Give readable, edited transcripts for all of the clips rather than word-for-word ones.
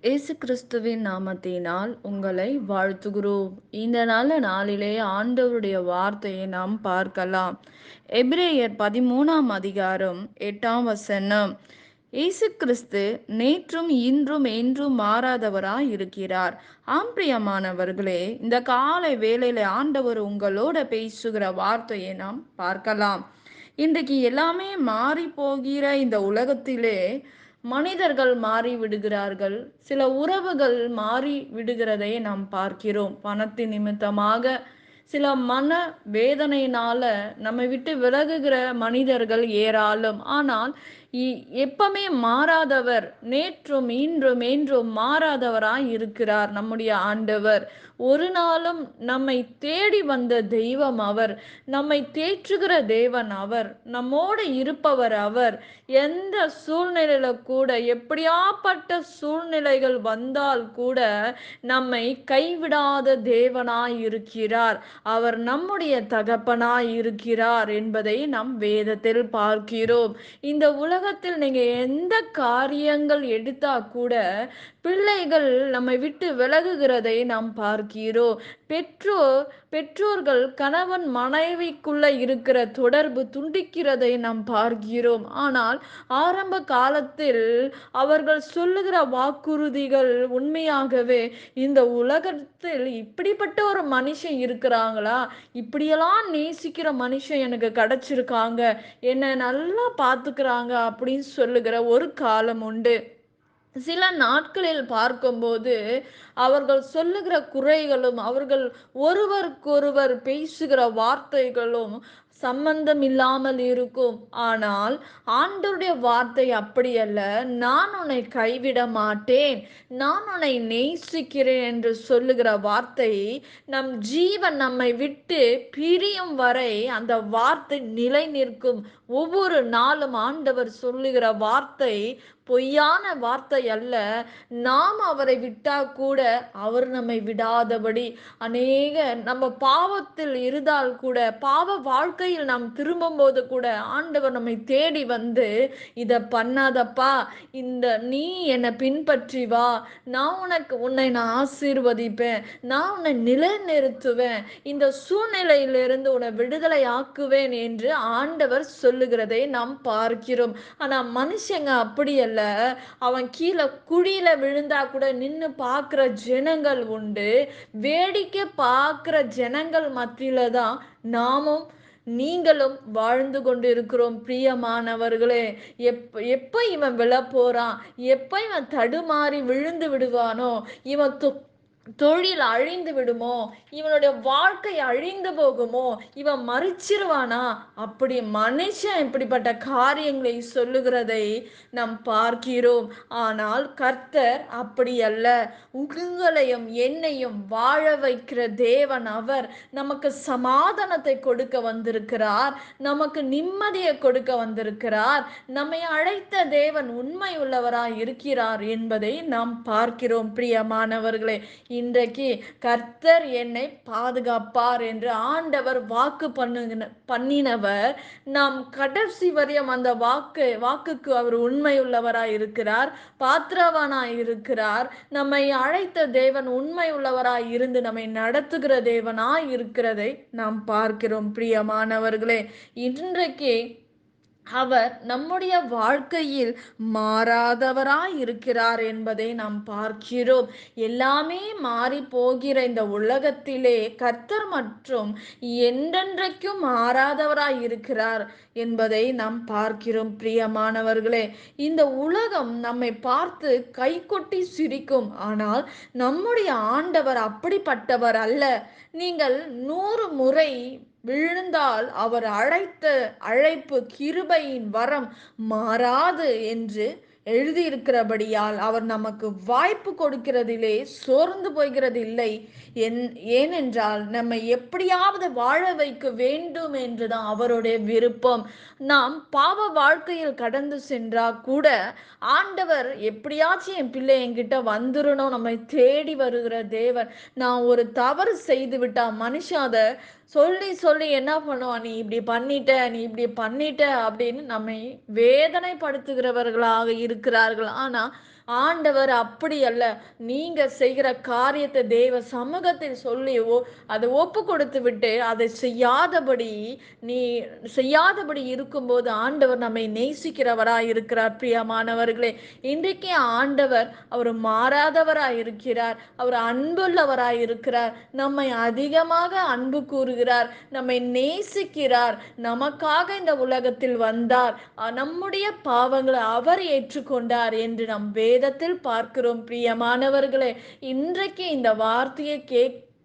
இயேசு கிறிஸ்துவின் நாமத்தினால் உங்களை வாழ்த்துகிறோம். இந்த நல்ல நாளிலே ஆண்டவருடைய வார்த்தையை நாம் பார்க்கலாம். எபிரேயர் 13ஆம் அதிகாரம் 8ஆம் வசனம். இயேசு கிறிஸ்து நேற்றும் இன்றும் என்றும் மாறாதவராய் இருக்கிறார். ஆம் பிரியமானவர்களே, இந்த காலை வேளையில ஆண்டவர் உங்களோட பேசுகிற வார்த்தையை நாம் பார்க்கலாம். இன்றைக்கு எல்லாமே மாறி போகிற இந்த உலகத்திலே மனிதர்கள் மாறி விடுகிறார்கள். சில உறவுகள் மாறி விடுகிறதை நாம் பார்க்கிறோம். பணத்தின் நிமித்தமாக சில மன வேதனையினால நம்மை விட்டு விலகுகிற மனிதர்கள் ஏராளம். ஆனால் எப்பவுமே மாறாதவர், நேற்றும் இன்றும் என்றும் மாறாதவராய் இருக்கிறார் நம்முடைய ஆண்டவர். ஒரு நாளும் நம்மை தேடி வந்த தெய்வம் அவர். நம்மை தேற்றுகிற தேவன் அவர். நம்மோடு இருப்பவர் அவர். எந்த சூழ்நிலையில கூட, எப்படியாப்பட்ட சூழ்நிலைகள் வந்தால் கூட நம்மை கைவிடாத தேவனாய் இருக்கிறார். அவர் நம்முடைய தகப்பனாய் இருக்கிறார் என்பதை நம் வேதத்தில் பார்க்கிறோம். இந்த உலகத்தில் நீங்க எந்த காரியங்கள் எடுத்தா கூட பிள்ளைகள் நம்மை விட்டு விலகுகிறதை நாம் பார்க்கிறோம். பெற்றோர்கள் கணவன் மனைவிக்குள்ள இருக்கிற தொடர்பு துண்டிக்கிறதை நாம் பார்க்கிறோம். ஆனால் ஆரம்ப காலத்தில் அவர்கள் சொல்லுகிற வாக்குறுதிகள் உண்மையாகவே இந்த உலகத்தில் இப்படிப்பட்ட ஒரு மனுஷன் இருக்கிறாங்களா, இப்படியெல்லாம் நேசிக்கிற மனுஷன் எனக்கு கிடைச்சிருக்காங்க, என்னை நல்லா பார்த்துக்கிறாங்க அப்படின்னு சொல்லுகிற ஒரு காலம் உண்டு. சில நாட்களில் பார்க்கும்போது அவர்கள் சொல்லுகிற குறைகளும், அவர்கள் ஒருவருக்கொருவர் பேசுகிற வார்த்தைகளும் சம்பந்தம் இல்லாமல் இருக்கும். ஆனால் ஆண்டவருடைய வார்த்தை அப்படி அல்ல. நான் உன்னை கைவிட மாட்டேன், நான் உன்னை நேசிக்கிறேன் என்று சொல்லுகிற வார்த்தை நம் ஜீவன் நம்மை விட்டு பிரியும் வரை அந்த வார்த்தை நிலை நிற்கும். ஒவ்வொரு நாளும் ஆண்டவர் சொல்லுகிற வார்த்தை பொய்யான வார்த்தை அல்ல. நாம் அவரை விட்டா கூட அவர் நம்மை விடாதபடி, அநேக நம்ம பாவத்தில் இருந்தால் கூட, பாவ வாழ்க்கையில் நாம் திரும்பும்போது கூட ஆண்டவர் நம்மை தேடி வந்து, இதை பண்ணாதப்பா, நீ என்னை பின்பற்றி வா, உன்னை நான் ஆசீர்வதிப்பேன், நான் உன்னை நிலைநிறுத்துவேன், இந்த சூழ்நிலையிலிருந்து உன்னை விடுதலை ஆக்குவேன் என்று ஆண்டவர் சொல்லுகிறதை நாம் பார்க்கிறோம். ஆனா மனுஷங்க அப்படி அல்ல. அவன் கீழே குழியில விழுந்தா கூட நின்னு பார்க்கிற ஜனங்கள் உண்டு. வேடிக்கை பார்க்கிற ஜனங்கள் மத்தியில தான் நாமும் நீங்களும் வாழ்ந்து கொண்டிருக்கிறோம் பிரியமானவர்களே. எப்ப இவன் விழ போறான், எப்ப இவன் தடுமாறி விழுந்து விடுவானோ, இவன் தொழில் அழிந்து விடுமோ, இவனுடைய வாழ்க்கை அழிந்து போகுமோ, இவன் மறிச்சிருவானா, அப்படி மனுஷன் இப்படிப்பட்ட காரியங்களை சொல்லுகிறதை நாம் பார்க்கிறோம். ஆனால் கர்த்தர் அப்படி அல்ல. உங்களையும் என்னையும் வாழ வைக்கிற தேவன் அவர். நமக்கு சமாதானத்தை கொடுக்க வந்திருக்கிறார், நமக்கு நிம்மதியை கொடுக்க வந்திருக்கிறார். நம்மை அழைத்த தேவன் உண்மை உள்ளவராய் இருக்கிறார் என்பதை நாம் பார்க்கிறோம் பிரியமானவர்களே. இன்றைக்கு கர்த்தர் என்னை பாதுகாப்பார் என்று ஆண்டவர் வாக்கு பண்ணினவர். நாம் கடைசி வரையும் அந்த வாக்குக்கு அவர் உண்மை உள்ளவராய் இருக்கிறார், பாத்திரவானாய் இருக்கிறார். நம்மை அழைத்த தேவன் உண்மை உள்ளவராய் இருந்து நம்மை நடத்துகிற தேவனாய் இருக்கிறதை நாம் பார்க்கிறோம் பிரியமானவர்களே. இன்றைக்கு அவர் நம்முடைய வாழ்க்கையில் மாறாதவராய் இருக்கிறார் என்பதை நாம் பார்க்கிறோம். எல்லாமே மாறி போகிற இந்த உலகத்திலே கர்த்தர் மற்றும் என்றென்றைக்கும் மாறாதவராய் இருக்கிறார் என்பதை நாம் பார்க்கிறோம் பிரியமானவர்களே. இந்த உலகம் நம்மை பார்த்து கைகொட்டி சிரிக்கும். ஆனால் நம்முடைய ஆண்டவர் அப்படிப்பட்டவர் அல்ல. நீங்கள் 100 முறை விழுந்தால் அவர் அழைத்த அழைப்பு கிருபையின் வரம் மாறாது என்று எழுதியிருக்கிறபடியால் அவர் நமக்கு வாய்ப்பு கொடுக்கிறதிலே சோர்ந்து போகிறது இல்லை. ஏனென்றால் நம்மை எப்படியாவது வாழ வைக்க வேண்டும் என்றுதான் அவருடைய விருப்பம். நாம் பாவ வாழ்க்கையில் கடந்து சென்றா கூட ஆண்டவர் எப்படியாச்சும் என் பிள்ளை என்கிட்ட வந்துடணும் நம்மை தேடி வருகிற தேவன். நான் ஒரு தவறு செய்து விட்டா மனுஷன் அதை சொல்லி சொல்லி என்ன பண்ணுவான், நீ இப்படி பண்ணிட்ட, நீ இப்படி பண்ணிட்ட அப்படின்னு நம்மை வேதனைப்படுத்துகிறவர்களாக இருக்கிறார்கள். ஆனா ஆண்டவர் அப்படி அல்ல. நீங்க செய்கிற காரியத்தை தேவ சமூகத்தில் சொல்லியோ, அதை ஒப்பு கொடுத்து விட்டு அதை நீ செய்யாதபடி இருக்கும்போது ஆண்டவர் நம்மை நேசிக்கிறவராய் இருக்கிறார். பிரியமானவர்களே, இன்றைக்கு ஆண்டவர் அவர் மாறாதவராய் இருக்கிறார். அவர் அன்புள்ளவராய் இருக்கிறார். நம்மை அதிகமாக அன்பு கூறுகிறார். நம்மை நேசிக்கிறார். நமக்காக இந்த உலகத்தில் வந்தார். நம்முடைய பாவங்களை அவர் ஏற்றுக்கொண்டார் என்று நம் வேதத்தில் பார்க்கிறோம். பிரியமானவர்களே, இன்றைக்கு இந்த வார்த்தையை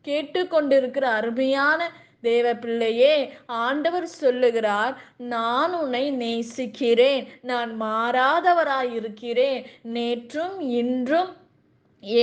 கேட்டுக்கொண்டிருக்கிற அருமையான தேவ பிள்ளையே, ஆண்டவர் சொல்லுகிறார், நான் உன்னை நேசிக்கிறேன். நான் மாறாதவராயிருக்கிறேன். நேற்றும் இன்றும்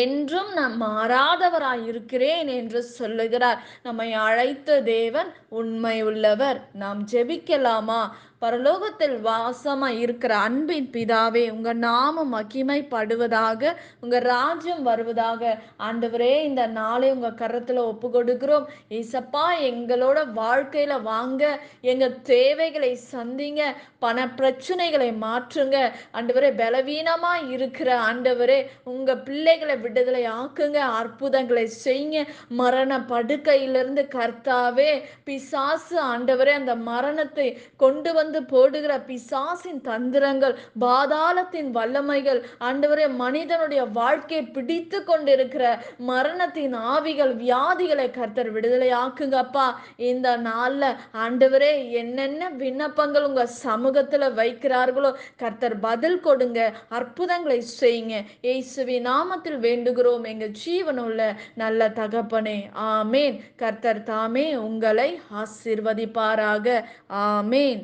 என்றும் நான் மாறாதவராய் இருக்கிறேன் என்று சொல்லுகிறார். நம்மை அழைத்த தேவன் உண்மை உள்ளவர். நாம் ஜெபிக்கலாமா? பரலோகத்தில் வாசமாய் இருக்கிற அன்பின் பிதாவே, உங்க நாமம் மகிமைப்படுவதாக, உங்க ராஜ்யம் வருவதாக. ஆண்டவரே, இந்த நாளை உங்க கரத்துல ஒப்பு கொடுக்கிறோம். ஏசப்பா, எங்களோட வாழ்க்கையில வாங்க, எங்க தேவைகளை சந்திங்க, பண பிரச்சனைகளை மாற்றுங்க. ஆண்டவரே, பலவீனமா இருக்கிற ஆண்டவரே, உங்க பிள்ளைகளை விடுதலை ஆக்குங்க, அற்புதங்களை செய்யுங்க. மரண படுக்கையிலிருந்து கர்த்தாவே, பிசாசு ஆண்டவரே, அந்த மரணத்தை கொண்டு வந்து போடுகிற பிசாசின் தந்திரங்கள், பாதாளத்தின் வல்லமைகள், ஆண்டவரே, மனிதனுடைய வாழ்க்கையை பிடித்து கொண்டிருக்கிற மரணத்தின் ஆவிகள், வியாதிகளை கர்த்தர் விடுதலை ஆக்குங்கப்பா. இந்த நாள்ல ஆண்டவரே, என்னென்ன விண்ணப்பங்கள் உங்க சமூகத்துல வைக்கிறார்களோ கர்த்தர் பதில் கொடுங்க, அற்புதங்களை செய்யுங்க. இயேசுவின் நாமத்தில் வேண்டுகிறோம் எங்கள் ஜீவனுள்ள நல்ல தகப்பனே, ஆமேன். கர்த்தர் தாமே உங்களை ஆசீர்வதிப்பாராக. ஆமேன்.